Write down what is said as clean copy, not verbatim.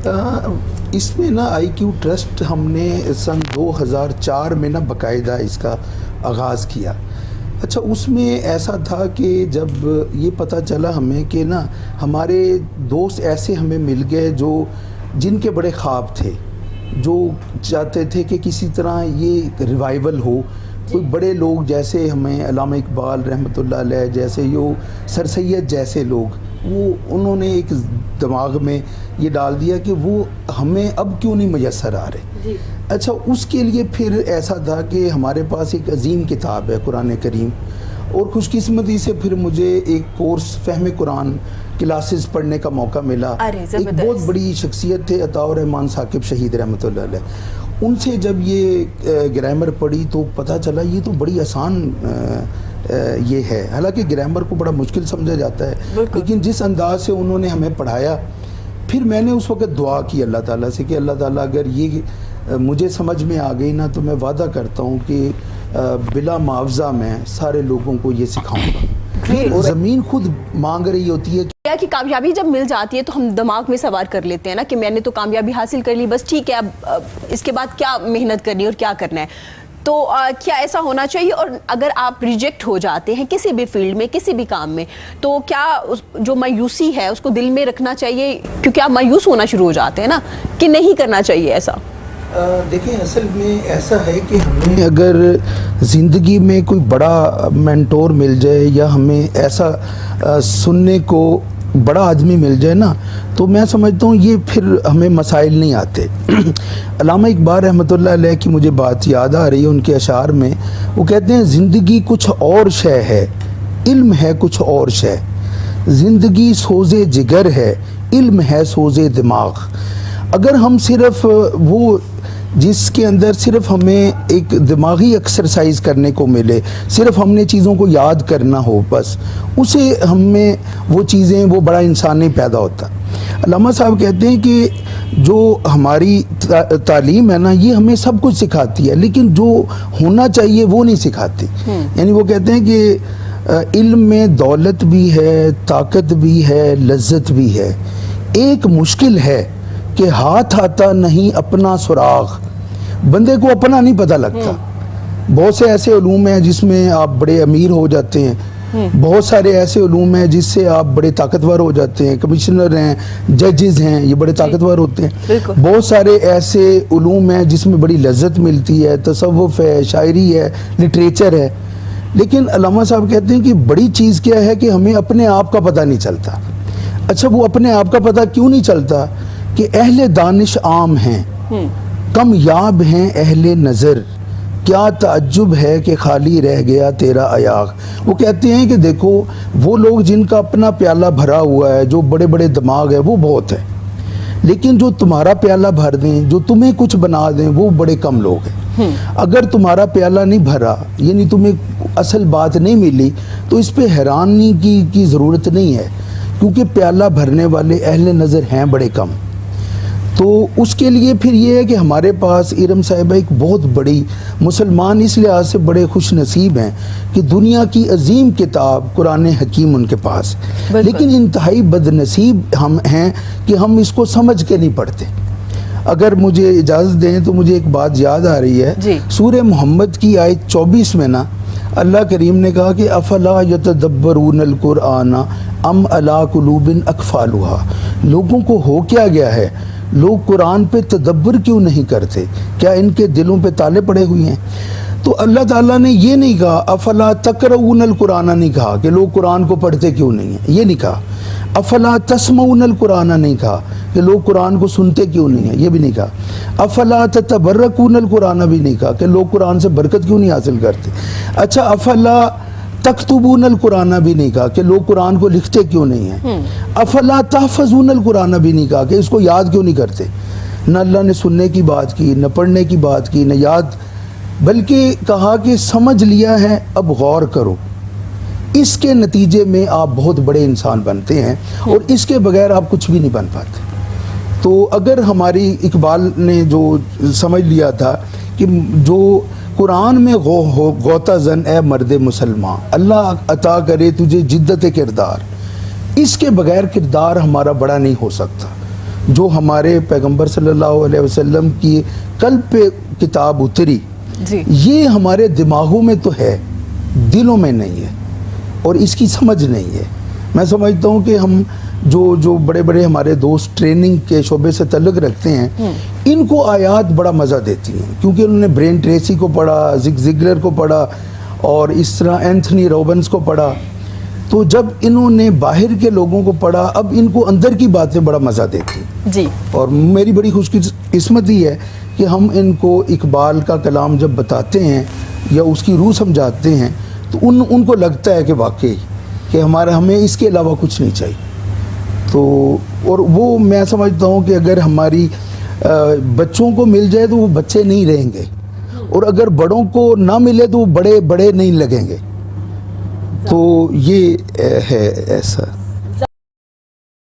اس میں نا آئی کیو ٹرسٹ ہم نے سن 2004 میں نا باقاعدہ اس کا آغاز کیا. اچھا اس میں ایسا تھا کہ جب یہ پتہ چلا ہمیں کہ نا ہمارے دوست ایسے ہمیں مل گئے جن کے بڑے خواب تھے, جو چاہتے تھے کہ کسی طرح یہ ریوائول ہو. کوئی بڑے لوگ جیسے ہمیں علامہ اقبال رحمۃ اللہ علیہ جیسے سر سید جیسے لوگ, انہوں نے ایک دماغ میں یہ ڈال دیا کہ وہ ہمیں اب کیوں نہیں میسر آ رہے. اچھا اس کے لیے پھر ایسا تھا کہ ہمارے پاس ایک عظیم کتاب ہے قرآن کریم, اور خوش قسمتی سے پھر مجھے ایک کورس فہم قرآن کلاسز پڑھنے کا موقع ملا. ایک بہت بڑی شخصیت تھے عطاء الرحمن ثاقب شہید رحمۃ اللہ علیہ, ان سے جب یہ گرامر پڑھی تو پتہ چلا یہ تو بڑی آسان یہ ہے. حالانکہ گرامر کو بڑا مشکل سمجھا جاتا ہے, لیکن جس انداز سے انہوں نے ہمیں پڑھایا, پھر میں نے اس وقت دعا کی اللہ تعالیٰ سے کہ اللہ تعالیٰ اگر یہ مجھے سمجھ میں آ گئی نا تو میں وعدہ کرتا ہوں کہ بلا معاوضہ میں سارے لوگوں کو یہ سکھاؤں گا. اور زمین خود مانگ رہی ہوتی ہے کہ کامیابی جب مل جاتی ہے تو ہم دماغ میں سوار کر لیتے ہیں نا کہ میں نے تو کامیابی حاصل کر لی, بس ٹھیک ہے اب اس کے بعد کیا محنت کرنی اور کیا کرنا ہے. تو کیا ایسا ہونا چاہیے؟ اور اگر آپ ریجیکٹ ہو جاتے ہیں کسی بھی فیلڈ میں کسی بھی کام میں تو کیا جو مایوسی ہے اس کو دل میں رکھنا چاہیے, کیونکہ آپ مایوس ہونا شروع ہو جاتے ہیں نا, کہ نہیں کرنا چاہیے ایسا؟ دیکھیں اصل میں ایسا ہے کہ ہمیں اگر زندگی میں کوئی بڑا مینٹور مل جائے یا ہمیں ایسا سننے کو بڑا آدمی مل جائے نا, تو میں سمجھتا ہوں یہ پھر ہمیں مسائل نہیں آتے. علامہ اقبال رحمۃ اللہ علیہ کی مجھے بات یاد آ رہی ہے ان کے اشعار میں, وہ کہتے ہیں زندگی کچھ اور شے ہے, علم ہے کچھ اور شے. زندگی سوز جگر ہے, علم ہے سوز دماغ. اگر ہم صرف وہ جس کے اندر صرف ہمیں ایک دماغی ایکسرسائز کرنے کو ملے, صرف ہم نے چیزوں کو یاد کرنا ہو, بس اسے ہمیں وہ چیزیں وہ بڑا انسان نہیں پیدا ہوتا. علامہ صاحب کہتے ہیں کہ جو ہماری تعلیم ہے نا یہ ہمیں سب کچھ سکھاتی ہے, لیکن جو ہونا چاہیے وہ نہیں سکھاتی. یعنی وہ کہتے ہیں کہ علم میں دولت بھی ہے, طاقت بھی ہے, لذت بھی ہے. ایک مشکل ہے کہ ہاتھ آتا نہیں اپنا سراغ. بندے کو اپنا نہیں پتہ لگتا. بہت سے ایسے علوم ہیں جس میں آپ بڑے امیر ہو جاتے ہیں, بہت سارے ایسے علوم ہیں جس سے آپ بڑے طاقتور ہو جاتے ہیں, کمشنر ہیں, ججز ہیں, یہ بڑے طاقتور ہوتے ہیں. بہت سارے ایسے علوم ہیں جس میں بڑی لذت ملتی ہے, تصوف ہے, شاعری ہے, لٹریچر ہے. لیکن علامہ صاحب کہتے ہیں کہ بڑی چیز کیا ہے کہ ہمیں اپنے آپ کا پتہ نہیں چلتا. اچھا وہ اپنے آپ کا پتہ کیوں نہیں چلتا؟ کہ اہل دانش عام ہیں, کم یاب ہیں اہل نظر, کیا تعجب ہے کہ خالی رہ گیا تیرا ایاغ. وہ کہتے ہیں کہ دیکھو وہ لوگ جن کا اپنا پیالہ بھرا ہوا ہے, جو بڑے بڑے دماغ ہے, وہ بہت ہے, لیکن جو تمہارا پیالہ بھر دیں, جو تمہیں کچھ بنا دیں, وہ بڑے کم لوگ ہیں. اگر تمہارا پیالہ نہیں بھرا, یعنی تمہیں اصل بات نہیں ملی, تو اس پہ حیرانی کی ضرورت نہیں ہے, کیونکہ پیالہ بھرنے والے اہل نظر ہیں بڑے کم. تو اس کے لیے پھر یہ ہے کہ ہمارے پاس ارم صاحبہ ایک بہت بڑی, مسلمان اس لحاظ سے بڑے خوش نصیب ہیں کہ دنیا کی عظیم کتاب قرآن حکیم ان کے پاس, لیکن انتہائی بد نصیب ہم ہیں کہ ہم اس کو سمجھ کے نہیں پڑھتے. اگر مجھے اجازت دیں تو مجھے ایک بات یاد آ رہی ہے, سورہ محمد کی آیت 24 میں نا اللہ کریم نے کہا کہ افلا یتدبرون القرآن ام علی قلوب اقفالھا. لوگوں کو ہو کیا گیا ہے, لوگ قرآن پہ تدبر کیوں نہیں کرتے, کیا ان کے دلوں پہ تالے پڑے ہوئے ہیں؟ تو اللہ تعالیٰ نے یہ نہیں کہا افلا تقرؤون القرآن, نہیں کہا کہ لوگ قرآن کو پڑھتے کیوں نہیں ہیں, یہ نہیں کہا. افلا تسمعون القرآن, نہیں کہا کہ لوگ قرآن کو سنتے کیوں نہیں ہیں, یہ بھی نہیں کہا. افلا تتبرکون القرآن, بھی نہیں کہا کہ لوگ قرآن سے برکت کیوں نہیں حاصل کرتے. اچھا افلا تکتبون القرآن, بھی نہیں کہا کہ لوگ قرآن کو لکھتے کیوں نہیں ہیں. افلا تحفظون القرآن, بھی نہیں کہا کہ اس کو یاد کیوں نہیں کرتے. نہ اللہ نے سننے کی بات کی, نہ پڑھنے کی بات کی, نہ یاد, بلکہ کہا کہ سمجھ لیا ہے اب غور کرو. اس کے نتیجے میں آپ بہت بڑے انسان بنتے ہیں, اور اس کے بغیر آپ کچھ بھی نہیں بن پاتے. تو اگر ہماری اقبال نے جو سمجھ لیا تھا کہ جو قرآن میں غوطہ زن اے مرد مسلمان, اللہ عطا کرے تجھے جدت کردار, اس کے بغیر کردار ہمارا بڑا نہیں ہو سکتا. جو ہمارے پیغمبر صلی اللہ علیہ وسلم کی قلب پہ کتاب اتری، جی یہ ہمارے دماغوں میں تو ہے، دلوں میں نہیں ہے، اور اس کی سمجھ نہیں ہے۔ میں سمجھتا ہوں کہ ہم جو بڑے بڑے ہمارے دوست ٹریننگ کے شعبے سے تعلق رکھتے ہیں، ان کو آیات بڑا مزہ دیتی ہیں، کیونکہ انہوں نے برین ٹریسی کو پڑھا، زگ زگلر کو پڑھا، اور اس طرح اینتھنی روبنس کو پڑھا۔ تو جب انہوں نے باہر کے لوگوں کو پڑھا، اب ان کو اندر کی باتیں بڑا مزہ دیتی ہیں۔ جی اور میری بڑی خوش قسمتی ہے کہ ہم ان کو اقبال کا کلام جب بتاتے ہیں یا اس کی روح سمجھاتے ہیں تو ان کو لگتا ہے کہ واقعی کہ ہمیں اس کے علاوہ کچھ نہیں چاہیے۔ تو اور وہ میں سمجھتا ہوں کہ اگر ہماری بچوں کو مل جائے تو وہ بچے نہیں رہیں گے، اور اگر بڑوں کو نہ ملے تو وہ بڑے نہیں لگیں گے۔ تو یہ ہے ایسا۔